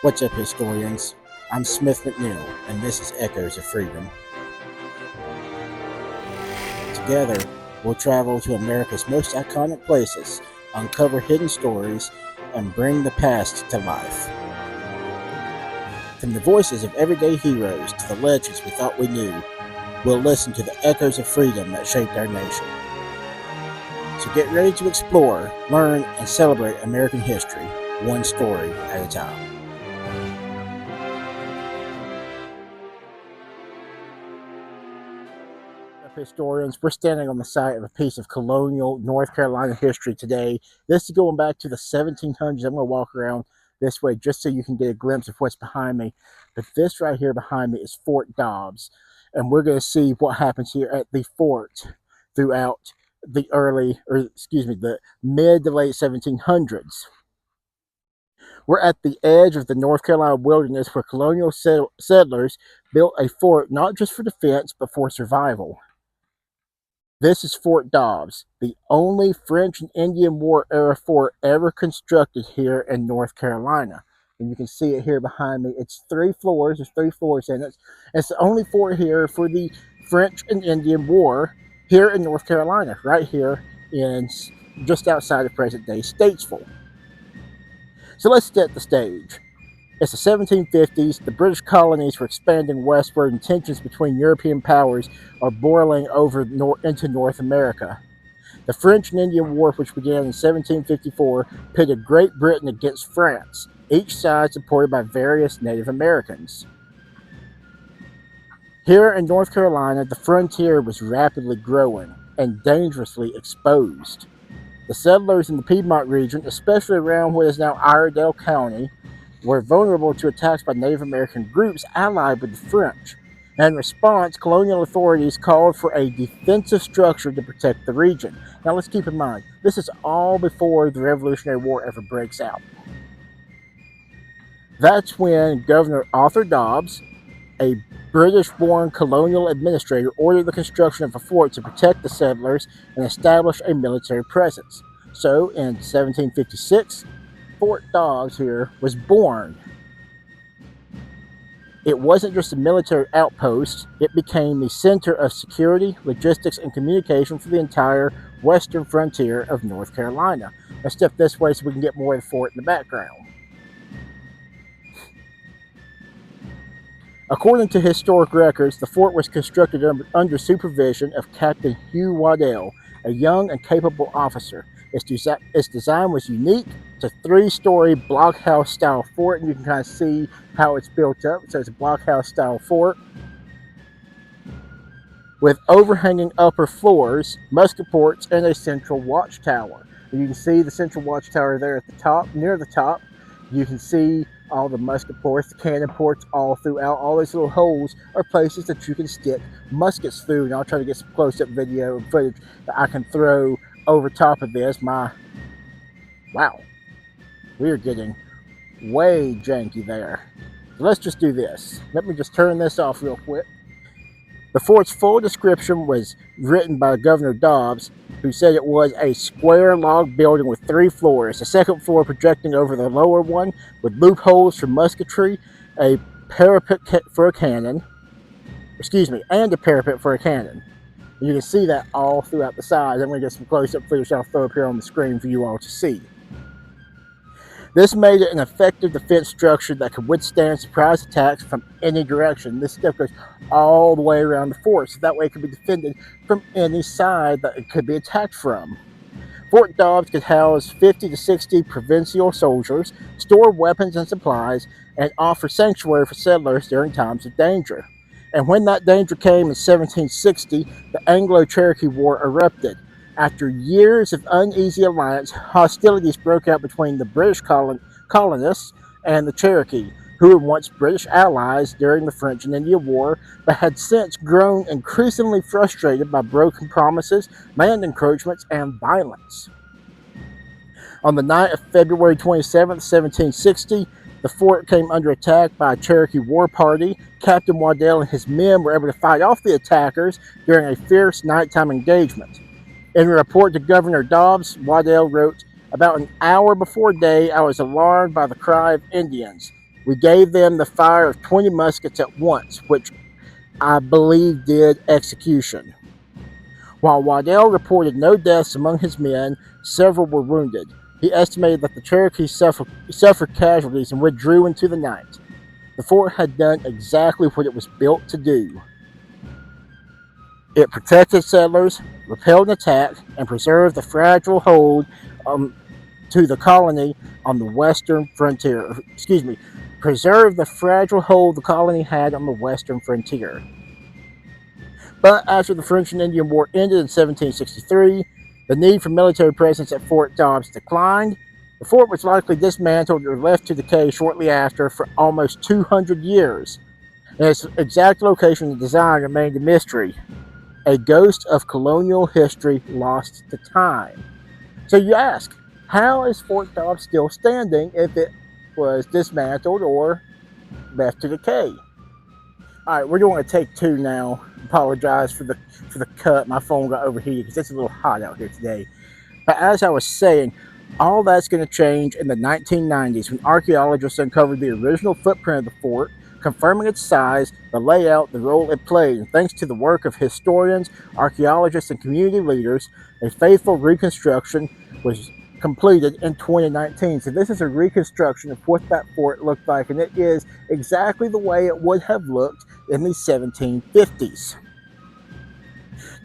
What's up, historians? I'm Smith McNeill, and this is Echoes of Freedom. Together, we'll travel to America's most iconic places, uncover hidden stories, and bring the past to life. From the voices of everyday heroes to the legends we thought we knew, we'll listen to the echoes of freedom that shaped our nation. So get ready to explore, learn, and celebrate American history, one story at a time. Historians, we're standing on the site of a piece of colonial North Carolina history today. This is going back to the 1700s. I'm going to walk around this way just so you can get a glimpse of what's behind me. But this right here behind me is Fort Dobbs, and we're going to see what happens here at the fort throughout the the mid to late 1700s. We're at the edge of the North Carolina wilderness where colonial settlers built a fort not just for defense but for survival. This is Fort Dobbs, the only French and Indian War era fort ever constructed here in North Carolina. And you can see it here behind me. It's 3 floors. There's 3 floors in it. It's the only fort here for the French and Indian War here in North Carolina, right here in just outside of present-day Statesville. So let's set the stage. It's the 1750s, the British colonies were expanding westward, and tensions between European powers are boiling over into North America. The French and Indian War, which began in 1754, pitted Great Britain against France, each side supported by various Native Americans. Here in North Carolina, the frontier was rapidly growing and dangerously exposed. The settlers in the Piedmont region, especially around what is now Iredell County, were vulnerable to attacks by Native American groups allied with the French. In response, colonial authorities called for a defensive structure to protect the region. Now let's keep in mind, this is all before the Revolutionary War ever breaks out. That's when Governor Arthur Dobbs, a British-born colonial administrator, ordered the construction of a fort to protect the settlers and establish a military presence. So in 1756, Fort Dobbs here was born. It wasn't just a military outpost, it became the center of security, logistics, and communication for the entire western frontier of North Carolina. Let's step this way so we can get more of the fort in the background. According to historic records, the fort was constructed under supervision of Captain Hugh Waddell, a young and capable officer. Its design was unique. It's a 3-story blockhouse style fort, and you can kind of see how it's built up. So it's a blockhouse style fort with overhanging upper floors, musket ports, and a central watchtower. And you can see the central watchtower there at the top, near the top. You can see all the musket ports, the cannon ports all throughout. All these little holes are places that you can stick muskets through. And I'll try to get some close-up video and footage that I can throw over top of this. Wow, we are getting way janky there. So let's just do this. Let me just turn this off real quick. The fort's full description was written by Governor Dobbs, who said it was a square log building with 3 floors, the second floor projecting over the lower one with loopholes for musketry, a parapet for a cannon, and a parapet for a cannon. And you can see that all throughout the sides. I'm going to get some close-up footage I'll throw up here on the screen for you all to see. This made it an effective defense structure that could withstand surprise attacks from any direction. This stuff goes all the way around the fort, so that way it could be defended from any side that it could be attacked from. Fort Dobbs could house 50 to 60 provincial soldiers, store weapons and supplies, and offer sanctuary for settlers during times of danger. And when that danger came in 1760, the Anglo-Cherokee War erupted. After years of uneasy alliance, hostilities broke out between the British colonists and the Cherokee, who were once British allies during the French and Indian War, but had since grown increasingly frustrated by broken promises, land encroachments, and violence. On the night of February 27, 1760, the fort came under attack by a Cherokee war party. Captain Waddell and his men were able to fight off the attackers during a fierce nighttime engagement. In a report to Governor Dobbs, Waddell wrote, "About an hour before day, I was alarmed by the cry of Indians. We gave them the fire of 20 muskets at once, which I believe did execution. While Waddell reported no deaths among his men, several were wounded. He estimated that the Cherokees suffered casualties and withdrew into the night. The fort had done exactly what it was built to do. It protected settlers, repelled an attack, and preserved the fragile hold to the colony on the western frontier. Preserved the fragile hold the colony had on the western frontier. But after the French and Indian War ended in 1763, the need for military presence at Fort Dobbs declined. The fort was likely dismantled or left to decay shortly after for almost 200 years. And its exact location and design remained a mystery, a ghost of colonial history lost to time. So you ask, how is Fort Dobbs still standing if it was dismantled or left to decay? All right, we're doing a take two now. Apologize for the cut. My phone got overheated because it's a little hot out here today. But as I was saying, all that's going to change in the 1990s when archaeologists uncovered the original footprint of the fort, confirming its size, the layout, the role it played. And thanks to the work of historians, archaeologists, and community leaders, a faithful reconstruction was completed in 2019. So this is a reconstruction of what that fort looked like, and it is exactly the way it would have looked in the 1750s.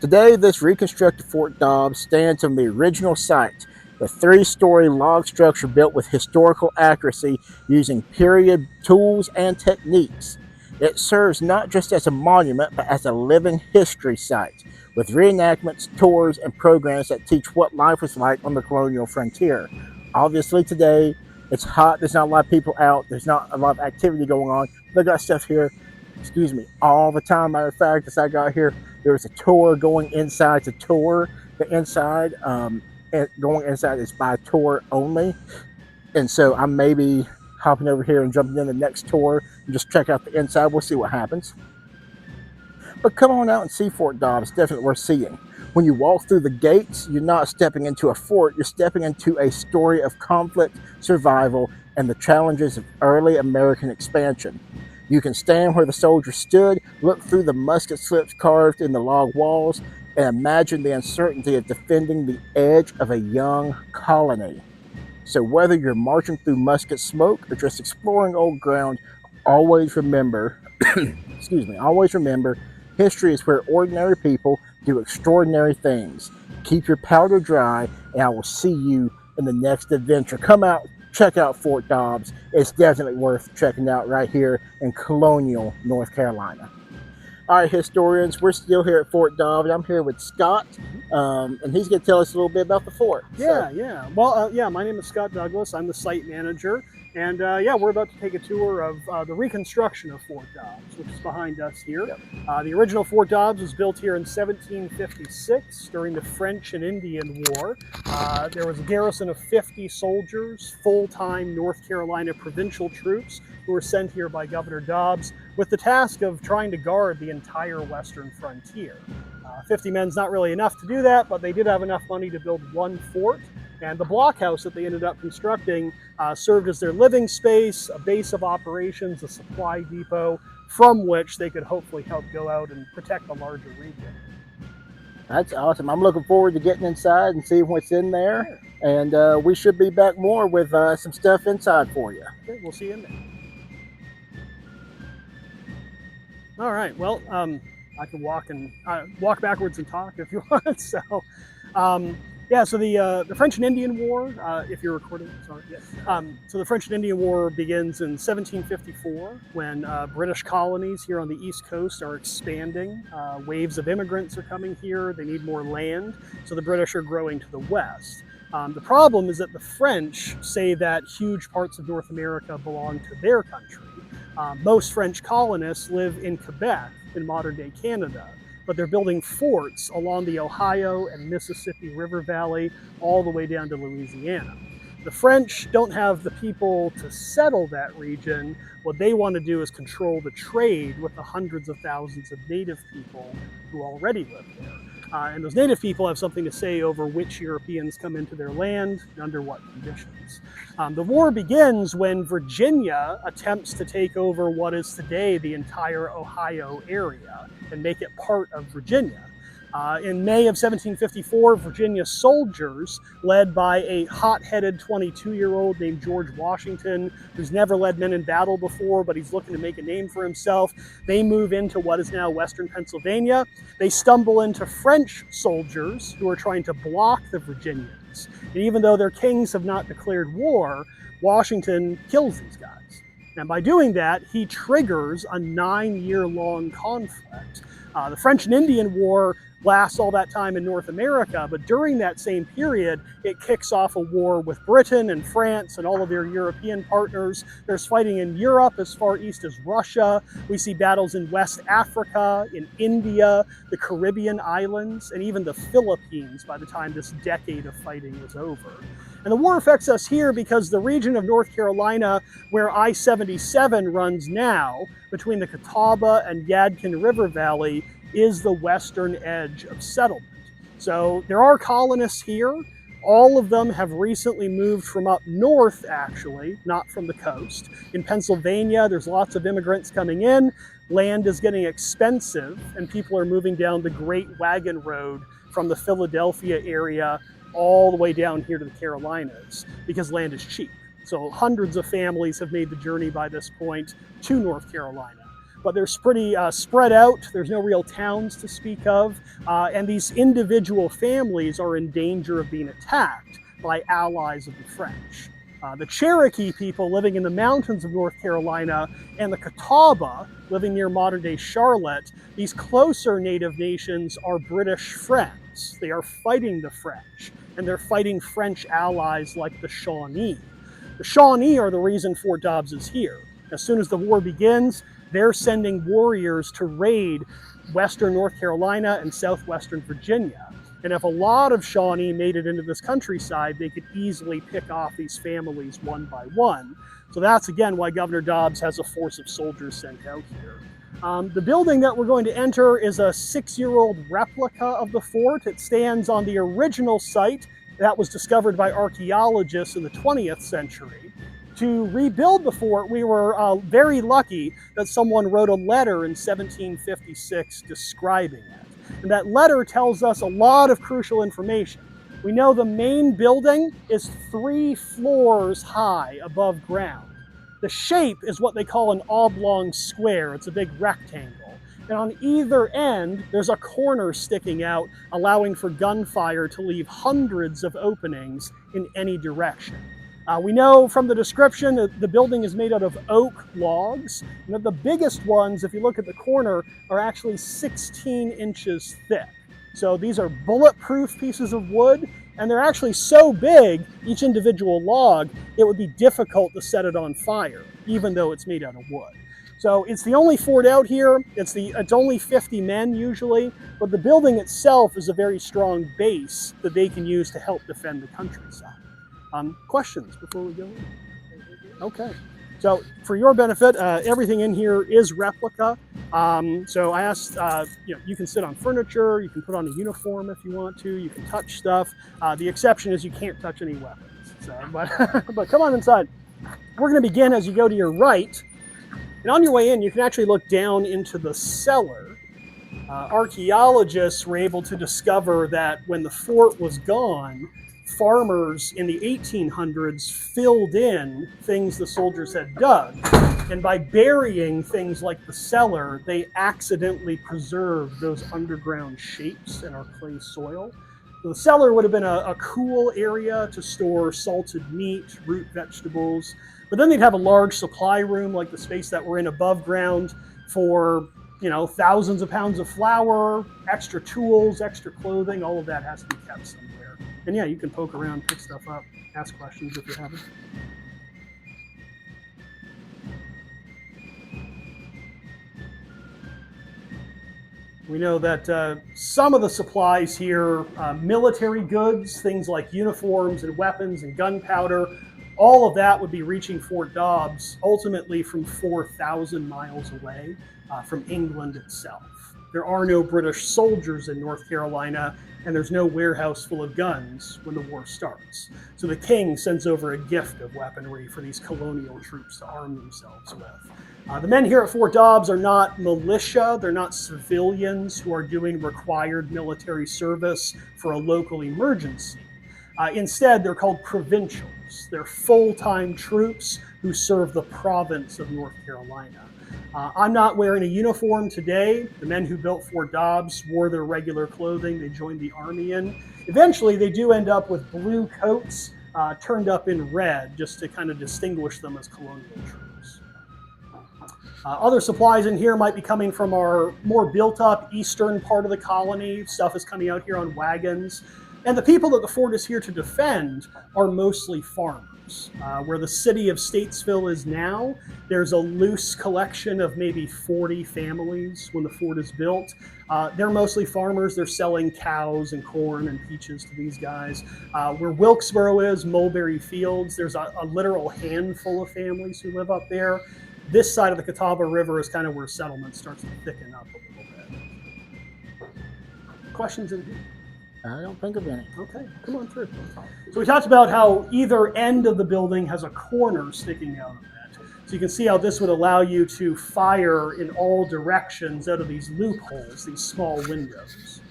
Today, this reconstructed Fort Dobbs stands on the original site, the three-story log structure built with historical accuracy using period tools and techniques. It serves not just as a monument, but as a living history site, with reenactments, tours, and programs that teach what life was like on the colonial frontier. Obviously today, it's hot, there's not a lot of people out, there's not a lot of activity going on. They got stuff here, all the time. Matter of fact, as I got here, there was a tour going inside to tour. The inside, going inside is by tour only. And so I'm maybe hopping over here and jumping in the next tour and just check out the inside. We'll see what happens. But come on out and see Fort Dobbs. It's definitely worth seeing. When you walk through the gates, you're not stepping into a fort. You're stepping into a story of conflict, survival, and the challenges of early American expansion. You can stand where the soldiers stood, look through the musket slips carved in the log walls, and imagine the uncertainty of defending the edge of a young colony. So whether you're marching through musket smoke or just exploring old ground, always remember, always remember, history is where ordinary people do extraordinary things. Keep your powder dry, and I will see you in the next adventure. Come out, check out Fort Dobbs. It's definitely worth checking out right here in Colonial, North Carolina. All right, historians, we're still here at Fort Dobbs. I'm here with Scott, and he's going to tell us a little bit about the fort. Yeah. Well, my name is Scott Douglas. I'm the site manager, and we're about to take a tour of the reconstruction of Fort Dobbs, which is behind us here. Yep. The original Fort Dobbs was built here in 1756 during the French and Indian War. There was a garrison of 50 soldiers, full-time North Carolina provincial troops, who were sent here by Governor Dobbs with the task of trying to guard the entire western frontier. 50 men's not really enough to do that, but they did have enough money to build one fort, and the blockhouse that they ended up constructing served as their living space, a base of operations, a supply depot, from which they could hopefully help go out and protect the larger region. That's awesome. I'm looking forward to getting inside and seeing what's in there, and we should be back more with some stuff inside for you. Okay, we'll see you in there. All right, well, I can walk backwards and talk if you want. So, so the French and Indian War, if you're recording, sorry. Yes. So the French and Indian War begins in 1754 when British colonies here on the East Coast are expanding. Waves of immigrants are coming here. They need more land, so the British are growing to the west. The problem is that the French say that huge parts of North America belong to their country. Most French colonists live in Quebec, in modern-day Canada, but they're building forts along the Ohio and Mississippi River Valley all the way down to Louisiana. The French don't have the people to settle that region. What they want to do is control the trade with the hundreds of thousands of native people who already live there. And those native people have something to say over which Europeans come into their land and under what conditions. The war begins when Virginia attempts to take over what is today the entire Ohio area and make it part of Virginia. In May of 1754, Virginia soldiers, led by a hot-headed 22-year-old named George Washington, who's never led men in battle before, but he's looking to make a name for himself, they move into what is now western Pennsylvania. They stumble into French soldiers who are trying to block the Virginians. And even though their kings have not declared war, Washington kills these guys. And by doing that, he triggers a 9-year-long conflict. The French and Indian War lasts all that time in North America, but during that same period, it kicks off a war with Britain and France and all of their European partners. There's fighting in Europe as far east as Russia. We see battles in West Africa, in India, the Caribbean islands, and even the Philippines by the time this decade of fighting is over. And the war affects us here because the region of North Carolina where I-77 runs now, between the Catawba and Yadkin River Valley, is the western edge of settlement. So there are colonists here. All of them have recently moved from up north, actually, not from the coast. In Pennsylvania, there's lots of immigrants coming in. Land is getting expensive, and people are moving down the Great Wagon Road from the Philadelphia area all the way down here to the Carolinas because land is cheap. So hundreds of families have made the journey by this point to North Carolina. But they're pretty spread out. There's no real towns to speak of. And these individual families are in danger of being attacked by allies of the French. The Cherokee people living in the mountains of North Carolina and the Catawba living near modern-day Charlotte, these closer native nations are British friends. They are fighting the French, and they're fighting French allies like the Shawnee. The Shawnee are the reason Fort Dobbs is here. As soon as the war begins, they're sending warriors to raid western North Carolina and southwestern Virginia. And if a lot of Shawnee made it into this countryside, they could easily pick off these families one by one. So that's, again, why Governor Dobbs has a force of soldiers sent out here. The building that we're going to enter is a 6-year-old replica of the fort. It stands on the original site that was discovered by archaeologists in the 20th century. To rebuild the fort, we were very lucky that someone wrote a letter in 1756 describing it. And that letter tells us a lot of crucial information. We know the main building is 3 floors high above ground. The shape is what they call an oblong square. It's a big rectangle. And on either end, there's a corner sticking out, allowing for gunfire to leave hundreds of openings in any direction. We know from the description that the building is made out of oak logs, and that the biggest ones, if you look at the corner, are actually 16 inches thick. So these are bulletproof pieces of wood, and they're actually so big, each individual log, it would be difficult to set it on fire, even though it's made out of wood. So it's the only fort out here. It's only 50 men usually, but the building itself is a very strong base that they can use to help defend the countryside. Questions before we go in? Okay. So for your benefit, everything in here is replica. So I asked, you can sit on furniture, you can put on a uniform if you want to, you can touch stuff. The exception is you can't touch any weapons. So, but come on inside. We're going to begin as you go to your right. And on your way in, you can actually look down into the cellar. Archaeologists were able to discover that when the fort was gone, farmers in the 1800s filled in things the soldiers had dug. And by burying things like the cellar, they accidentally preserved those underground shapes in our clay soil. So the cellar would have been a cool area to store salted meat, root vegetables, but then they'd have a large supply room like the space that we're in above ground for, thousands of pounds of flour, extra tools, extra clothing. All of that has to be kept somewhere. And yeah, you can poke around, pick stuff up, ask questions if you haven't. We know that some of the supplies here, military goods, things like uniforms and weapons and gunpowder, all of that would be reaching Fort Dobbs ultimately from 4,000 miles away from England itself. there are no British soldiers in North Carolina, and there's no warehouse full of guns when the war starts. So the king sends over a gift of weaponry for these colonial troops to arm themselves with. The men here at Fort Dobbs are not militia, they're not civilians who are doing required military service for a local emergency. Instead, they're called provincials. They're full-time troops who serve the province of North Carolina. I'm not wearing a uniform today. The men who built Fort Dobbs wore their regular clothing. They joined the army in. Eventually, they do end up with blue coats turned up in red just to kind of distinguish them as colonial troops. Other supplies in here might be coming from our more built-up eastern part of the colony. Stuff is coming out here on wagons. And the people that the fort is here to defend are mostly farmers. Where the city of Statesville is now, there's a loose collection of maybe 40 families when the fort is built. They're mostly farmers. They're selling cows and corn and peaches to these guys. Where Wilkesboro is, Mulberry Fields, there's a literal handful of families who live up there. This side of the Catawba River is kind of where settlement starts to thicken up a little bit. Questions in here? I don't think of any. Okay, come on through. So we talked about how either end of the building has a corner sticking out of it. So you can see how this would allow you to fire in all directions out of these loopholes, these small windows.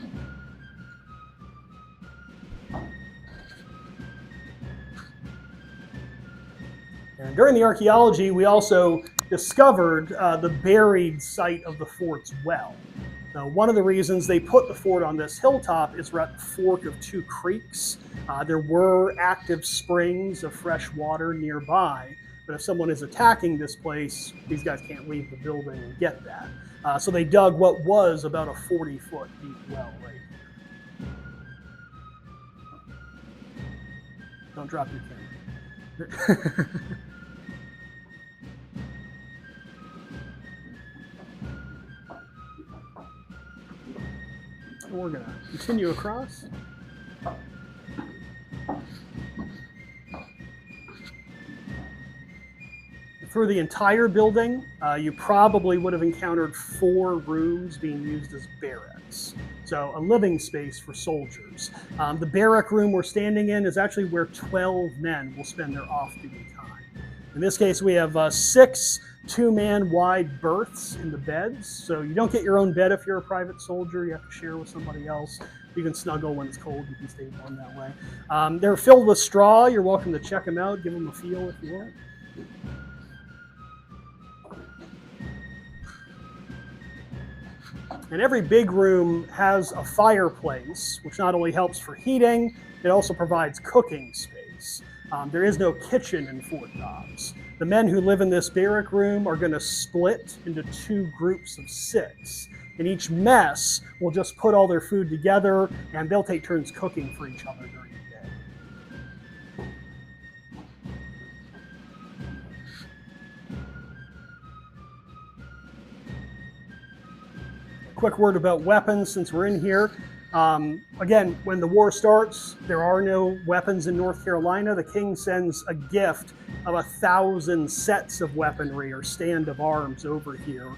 And during the archaeology, we also discovered the buried site of the fort's well. Now, one of the reasons they put the fort on this hilltop is we're at the fork of two creeks. There were active springs of fresh water nearby, but if someone is attacking this place, these guys can't leave the building and get that. So they dug what was about a 40-foot deep well right here. Don't drop your camera. We're going to continue across. Through the entire building, you probably would have encountered 4 rooms being used as barracks. So a living space for soldiers. The barrack room we're standing in is actually where 12 men will spend their off-duty time. In this case, we have 6 2-man wide berths in the beds. So you don't get your own bed if you're a private soldier. You have to share with somebody else. You can snuggle when it's cold. You can stay warm that way. They're filled with straw. You're welcome to check them out. Give them a feel if you want. And every big room has a fireplace, which not only helps for heating, it also provides cooking space. There is no kitchen in Fort Dobbs. The men who live in this barrack room are going to split into 2 groups of 6. And each mess will just put all their food together, and they'll take turns cooking for each other during the day. Quick word about weapons since we're in here. Again, when the war starts, there are no weapons in North Carolina. The king sends a gift of 1,000 sets of weaponry or stand of arms over here.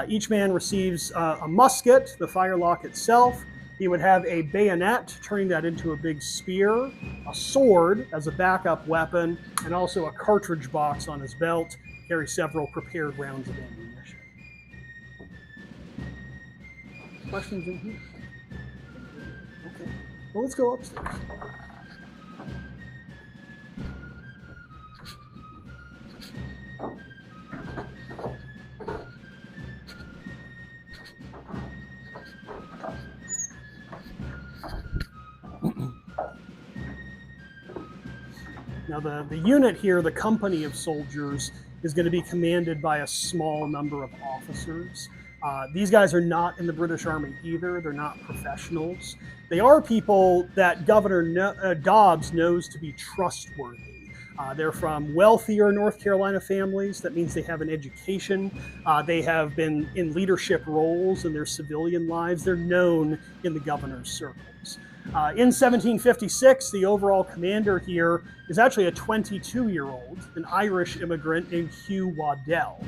Each man receives a musket, the firelock itself. He would have a bayonet, turning that into a big spear, a sword as a backup weapon, and also a cartridge box on his belt, carry several prepared rounds of ammunition. Questions in here? Okay. Well, let's go upstairs. Now, the unit here, the company of soldiers, is going to be commanded by a small number of officers. These guys are not in the British Army either. They're not professionals. They are people that Governor Dobbs knows to be trustworthy. They're from wealthier North Carolina families. That means they have an education. They have been in leadership roles in their civilian lives. They're known in the governor's circles. In 1756, the overall commander here is actually a 22-year-old, an Irish immigrant named Hugh Waddell.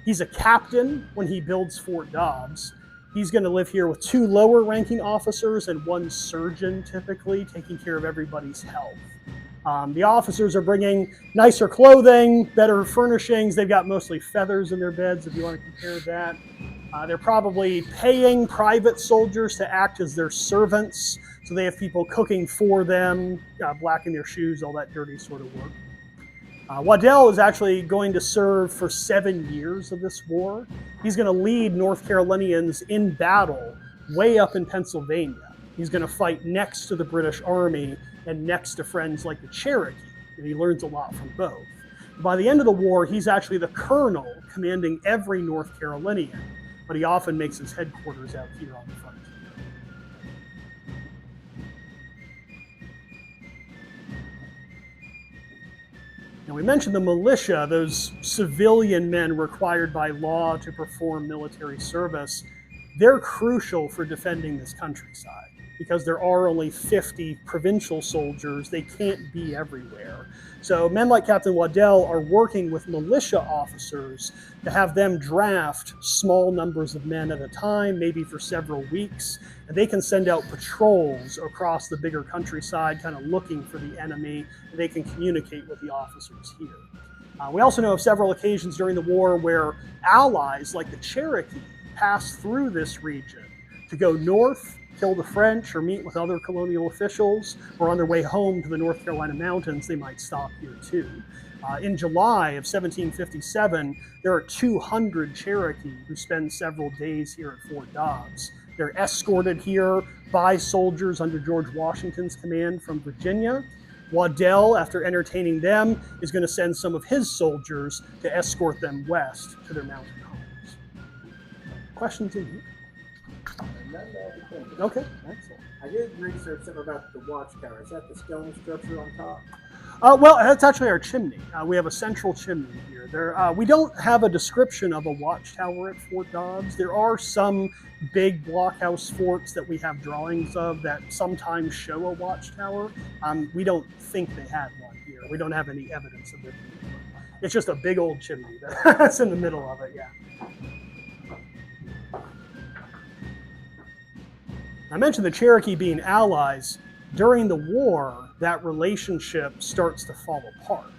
He's a captain when he builds Fort Dobbs, He's going to live here with 2 lower ranking officers and 1 surgeon, typically, taking care of everybody's health. The officers are bringing nicer clothing, better furnishings. They've got mostly feathers in their beds, if you want to compare that. They're probably paying private soldiers to act as their servants. So they have people cooking for them, blacking their shoes, all that dirty sort of work. Waddell is actually going to serve for 7 years of this war. He's going to lead North Carolinians in battle way up in Pennsylvania. He's going to fight next to the British Army and next to friends like the Cherokee, and he learns a lot from both. By the end of the war, he's actually the colonel commanding every North Carolinian, but he often makes his headquarters out here on the frontier. Now, we mentioned the militia, those civilian men required by law to perform military service. They're crucial for defending this countryside because there are only 50 provincial soldiers. They can't be everywhere. So men like Captain Waddell are working with militia officers to have them draft small numbers of men at a time, maybe for several weeks, and they can send out patrols across the bigger countryside, kind of looking for the enemy, and they can communicate with the officers here. We also know of several occasions during the war where allies like the Cherokee passed through this region to go north, kill the French, or meet with other colonial officials, or on their way home to the North Carolina mountains, they might stop here too. In July of 1757, there are 200 Cherokee who spend several days here at Fort Dobbs. They're escorted here by soldiers under George Washington's command from Virginia. Waddell, after entertaining them, is going to send some of his soldiers to escort them west to their mountain homes. Questions in here? Okay, excellent. I did research some about the watchtower. Is that the stone structure on top? Well, that's actually our chimney. We have a central chimney here. We don't have a description of a watchtower at Fort Dobbs. There are some big blockhouse forts that we have drawings of that sometimes show a watchtower. We don't think they had one here. We don't have any evidence of it. It's just a big old chimney that's in the middle of it, yeah. I mentioned the Cherokee being allies. During the war, that relationship starts to fall apart.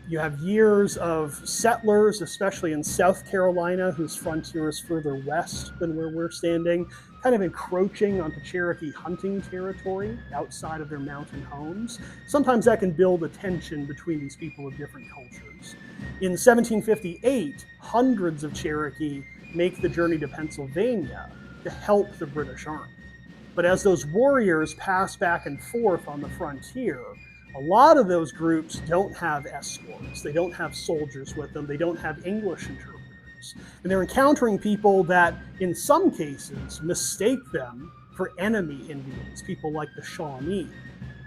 You have years of settlers, especially in South Carolina, whose frontier is further west than where we're standing, kind of encroaching onto Cherokee hunting territory outside of their mountain homes. Sometimes that can build a tension between these people of different cultures. In 1758, hundreds of Cherokee make the journey to Pennsylvania to help the British Army. But as those warriors pass back and forth on the frontier, a lot of those groups don't have escorts. They don't have soldiers with them. They don't have English interpreters. And they're encountering people that, in some cases, mistake them for enemy Indians, people like the Shawnee.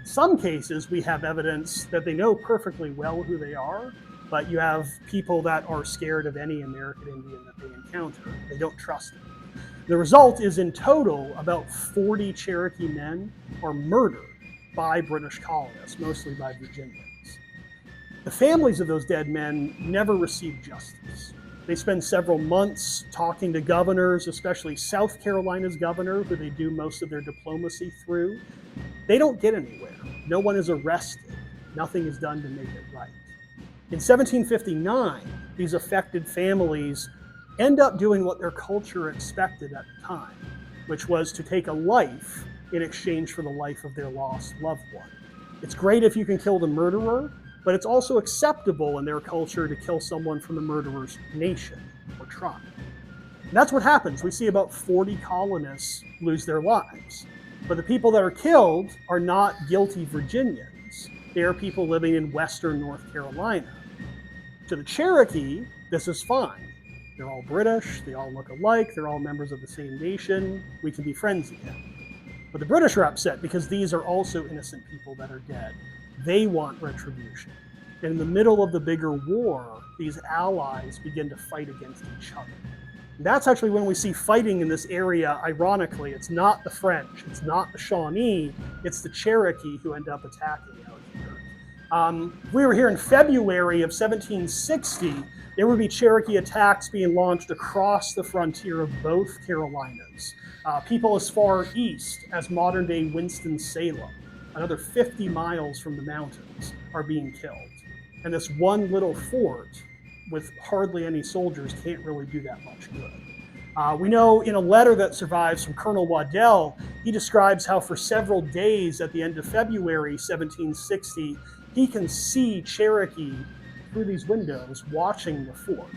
In some cases, we have evidence that they know perfectly well who they are, but you have people that are scared of any American Indian that they encounter. They don't trust them. The result is, in total, about 40 Cherokee men are murdered by British colonists, mostly by Virginians. The families of those dead men never receive justice. They spend several months talking to governors, especially South Carolina's governor, who they do most of their diplomacy through. They don't get anywhere. No one is arrested. Nothing is done to make it right. In 1759, these affected families end up doing what their culture expected at the time, which was to take a life in exchange for the life of their lost loved one. It's great if you can kill the murderer, but it's also acceptable in their culture to kill someone from the murderer's nation or tribe. And that's what happens. We see about 40 colonists lose their lives. But the people that are killed are not guilty Virginians. They are people living in western North Carolina. To the Cherokee, this is fine. They're all British, they all look alike, they're all members of the same nation, we can be friends again. But the British are upset because these are also innocent people that are dead. They want retribution. And in the middle of the bigger war, these allies begin to fight against each other. And that's actually when we see fighting in this area. Ironically, it's not the French, it's not the Shawnee, it's the Cherokee who end up attacking out here. If we were here in February of 1760, there would be Cherokee attacks being launched across the frontier of both Carolinas. People as far east as modern-day Winston-Salem, another 50 miles from the mountains, are being killed. And this one little fort with hardly any soldiers can't really do that much good. We know in a letter that survives from Colonel Waddell, he describes how for several days at the end of February 1760, he can see Cherokee through these windows watching the fort.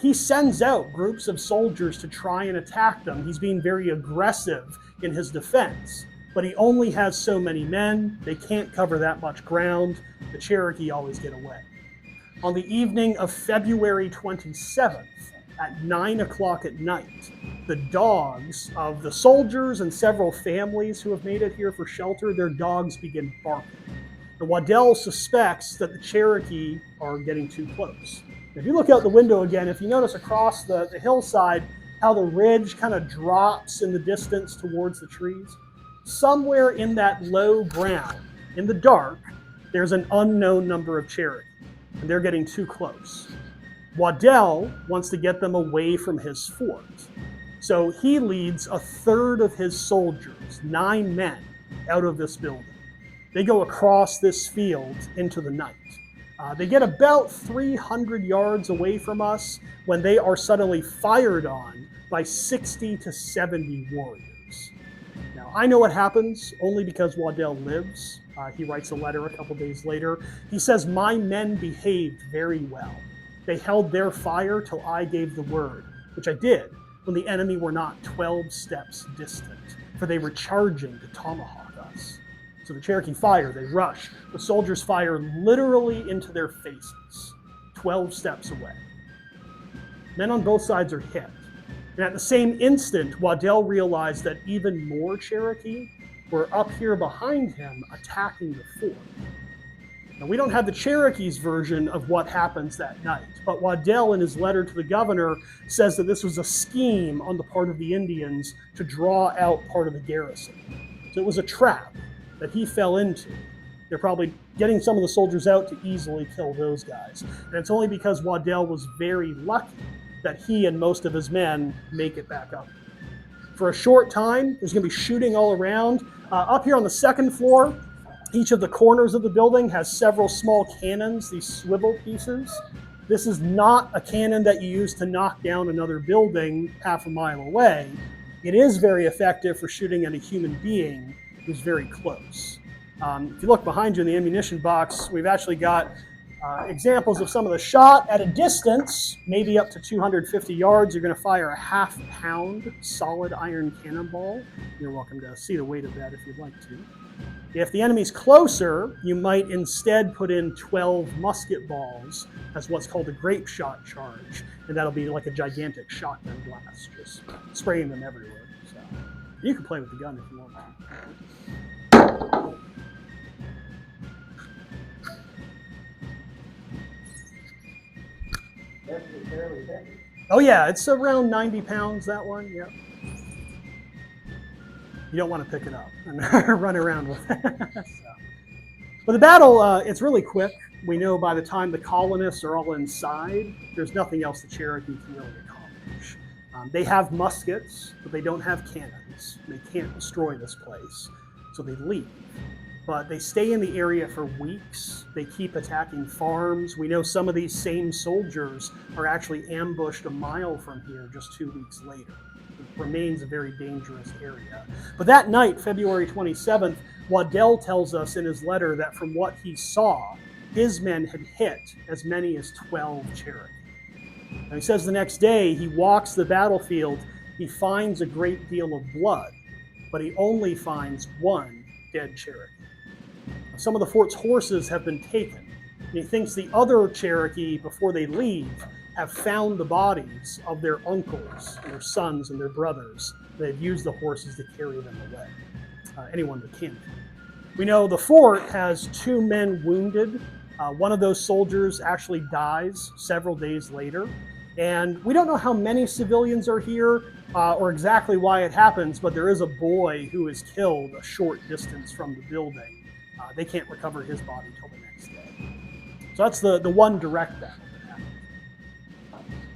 He sends out groups of soldiers to try and attack them. He's being very aggressive in his defense, but he only has so many men. They can't cover that much ground. The Cherokee always get away. On the evening of February 27th, at 9 o'clock at night, the dogs of the soldiers and several families who have made it here for shelter, their dogs begin barking. And Waddell suspects that the Cherokee are getting too close. If you look out the window again, if you notice across the hillside how the ridge kind of drops in the distance towards the trees, somewhere in that low ground, in the dark, there's an unknown number of Cherokee, and they're getting too close. Waddell wants to get them away from his fort, so he leads a third of his soldiers, 9 men, out of this building. They go across this field into the night. They get about 300 yards away from us when they are suddenly fired on by 60 to 70 warriors. Now, I know what happens only because Waddell lives. He writes a letter a couple days later. He says, "My men behaved very well. They held their fire till I gave the word, which I did when the enemy were not 12 steps distant, for they were charging to tomahawk us." So the Cherokee fire, they rush. The soldiers fire literally into their faces, 12 steps away. Men on both sides are hit. And at the same instant, Waddell realized that even more Cherokee were up here behind him attacking the fort. Now, we don't have the Cherokee's version of what happens that night, but Waddell in his letter to the governor says that this was a scheme on the part of the Indians to draw out part of the garrison. So it was a trap that he fell into. They're probably getting some of the soldiers out to easily kill those guys. And it's only because Waddell was very lucky that he and most of his men make it back up. For a short time, there's going to be shooting all around. Up here on the second floor, each of the corners of the building has several small cannons, these swivel pieces. This is not a cannon that you use to knock down another building half a mile away. It is very effective for shooting at a human being who's very close. If you look behind you in the ammunition box, we've actually got examples of some of the shot at a distance, maybe up to 250 yards. You're going to fire a half-pound solid iron cannonball. You're welcome to see the weight of that if you'd like to. If the enemy's closer, you might instead put in 12 musket balls as what's called a grape shot charge, and that'll be like a gigantic shotgun blast, just spraying them everywhere. So you can play with the gun if you want to. Oh yeah, it's around 90 pounds, that one, yeah. You don't want to pick it up and run around with it. But the battle, it's really quick. We know by the time the colonists are all inside, there's nothing else the Cherokee can really accomplish. They have muskets, but they don't have cannons. They can't destroy this place, so they leave. But they stay in the area for weeks. They keep attacking farms. We know some of these same soldiers are actually ambushed a mile from here just 2 weeks later. It remains a very dangerous area. But that night, February 27th, Waddell tells us in his letter that from what he saw, his men had hit as many as 12 Cherokee. And he says the next day, he walks the battlefield, he finds a great deal of blood, but he only finds one dead Cherokee. Some of the fort's horses have been taken, and he thinks the other Cherokee, before they leave, have found the bodies of their uncles, and their sons, and their brothers. They've used the horses to carry them away. Anyone that can. We know the fort has 2 men wounded. One of those soldiers actually dies several days later. And we don't know how many civilians are here or exactly why it happens, but there is a boy who is killed a short distance from the building. They can't recover his body till the next day. So that's the one direct battle that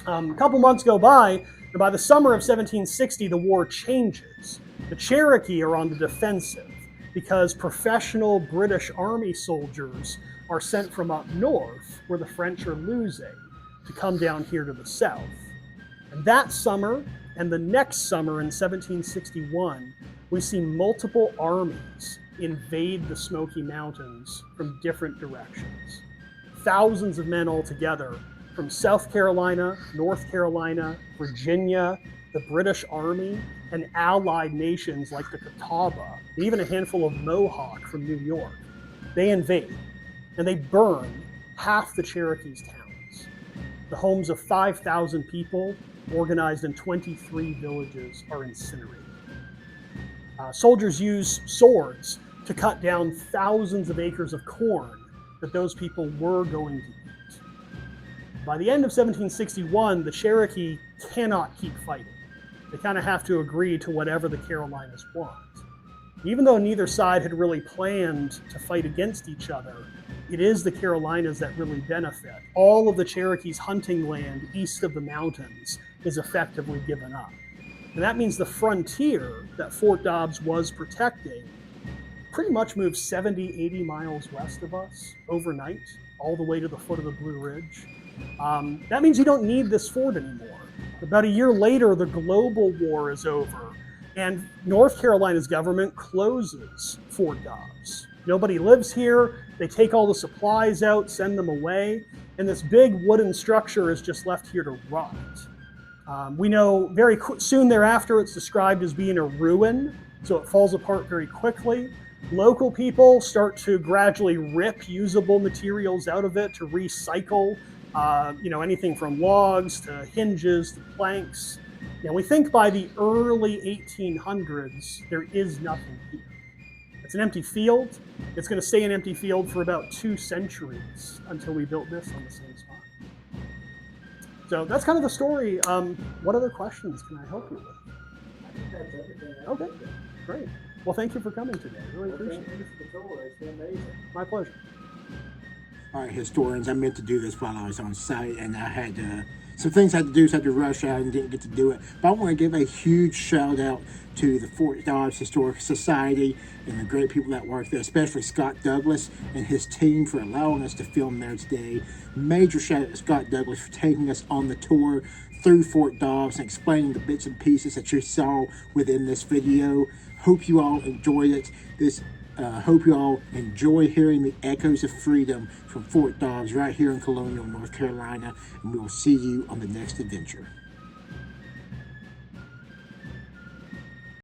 happened. A couple months go by, and by the summer of 1760, the war changes. The Cherokee are on the defensive because professional British Army soldiers are sent from up north, where the French are losing, to come down here to the south. And that summer and the next summer in 1761, we see multiple armies invade the Smoky Mountains from different directions. Thousands of men altogether from South Carolina, North Carolina, Virginia, the British Army, and allied nations like the Catawba, and even a handful of Mohawk from New York. They invade, and they burn half the Cherokees' towns. The homes of 5,000 people, organized in 23 villages, are incinerated. Soldiers use swords to cut down thousands of acres of corn that those people were going to eat. By the end of 1761, the Cherokee cannot keep fighting. They kind of have to agree to whatever the Carolinas want. Even though neither side had really planned to fight against each other, it is the Carolinas that really benefit. All of the Cherokees' hunting land east of the mountains is effectively given up. And that means the frontier that Fort Dobbs was protecting pretty much moved 70, 80 miles west of us overnight, all the way to the foot of the Blue Ridge. That means you don't need this fort anymore. About a year later, the global war is over, and North Carolina's government closes Fort Dobbs. Nobody lives here. They take all the supplies out, send them away, and this big wooden structure is just left here to rot. We know very soon thereafter it's described as being a ruin, so it falls apart very quickly. Local people start to gradually rip usable materials out of it to recycle, anything from logs to hinges to planks. We think by the early 1800s, there is nothing here. It's an empty field. It's going to stay an empty field for about 2 centuries until we built this on the same spot. So that's kind of the story. What other questions can I help you with? I think that's everything. Okay, great. Well, thank you for coming today. Really appreciate it. Thank you for the tour. It's been amazing. My pleasure. All right, historians, I meant to do this while I was on site, and I had some things I had to do, so I had to rush out and didn't get to do it. But I want to give a huge shout out to the Fort Dobbs Historical Society and the great people that work there, especially Scott Douglas and his team for allowing us to film there today. Major shout out to Scott Douglas for taking us on the tour through Fort Dobbs and explaining the bits and pieces that you saw within this video. Hope you all enjoyed it. Hope you all enjoy hearing the echoes of freedom from Fort Dobbs right here in Colonial, North Carolina, and we will see you on the next adventure.